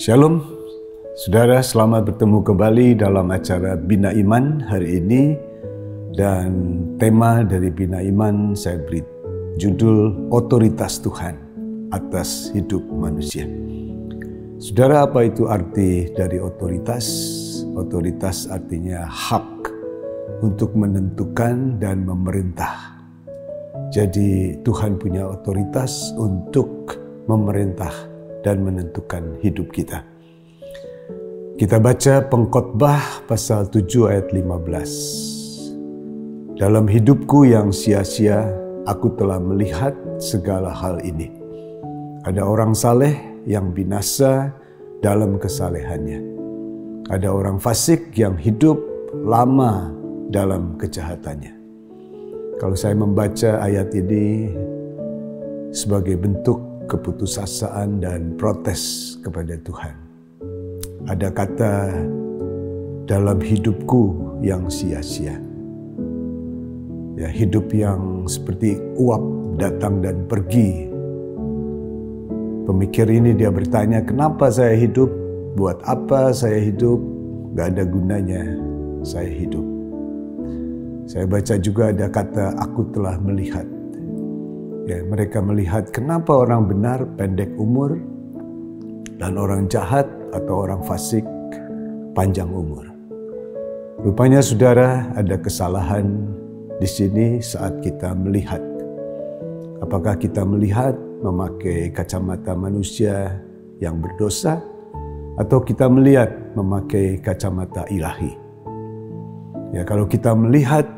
Shalom, saudara, selamat bertemu kembali dalam acara Bina Iman hari ini. Dan tema dari Bina Iman saya beri judul Otoritas Tuhan atas hidup manusia. Saudara, apa itu arti dari otoritas? Otoritas artinya hak untuk menentukan dan memerintah. Jadi Tuhan punya otoritas untuk memerintah dan menentukan hidup kita. Kita baca Pengkhotbah pasal 7 ayat 15. Dalam hidupku yang sia-sia, aku telah melihat segala hal ini. Ada orang saleh yang binasa dalam kesalehannya. Ada orang fasik yang hidup lama dalam kejahatannya. Kalau saya membaca ayat ini sebagai bentuk keputusasaan dan protes kepada Tuhan. Ada kata dalam hidupku yang sia-sia. Ya, hidup yang seperti uap datang dan pergi. Pemikir ini dia bertanya, kenapa saya hidup? Buat apa saya hidup? Gak ada gunanya saya hidup. Saya baca juga ada kata aku telah melihat. Ya, mereka melihat kenapa orang benar pendek umur dan orang jahat atau orang fasik panjang umur. Rupanya saudara, ada kesalahan di sini saat kita melihat. Apakah kita melihat memakai kacamata manusia yang berdosa atau kita melihat memakai kacamata ilahi? Ya, kalau kita melihat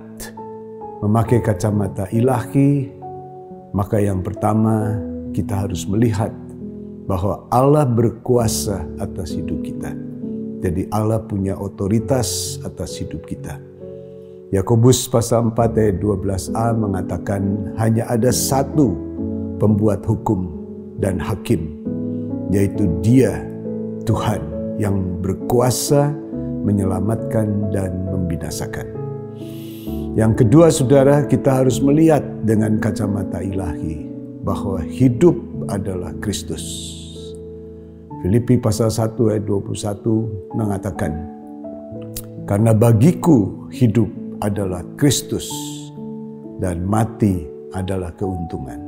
memakai kacamata ilahi, maka yang pertama kita harus melihat bahwa Allah berkuasa atas hidup kita. Jadi Allah punya otoritas atas hidup kita. Yakobus pasal 4 ayat 12a mengatakan hanya ada satu pembuat hukum dan hakim, yaitu Dia, Tuhan, yang berkuasa menyelamatkan dan membinasakan. Yang kedua, saudara, kita harus melihat dengan kacamata ilahi bahwa hidup adalah Kristus. Filipi pasal 1 ayat 21 mengatakan, karena bagiku hidup adalah Kristus dan mati adalah keuntungan.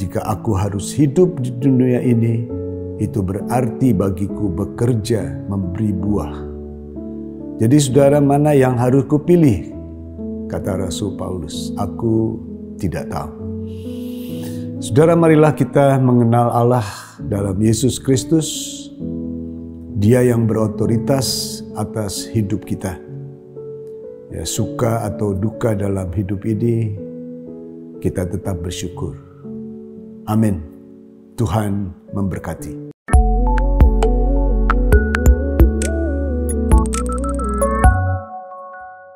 Jika aku harus hidup di dunia ini, itu berarti bagiku bekerja memberi buah. Jadi saudara, mana yang harus kupilih? Kata Rasul Paulus, aku tidak tahu. Saudara, marilah kita mengenal Allah dalam Yesus Kristus. Dia yang berotoritas atas hidup kita. Ya, suka atau duka dalam hidup ini, kita tetap bersyukur. Amin. Tuhan memberkati.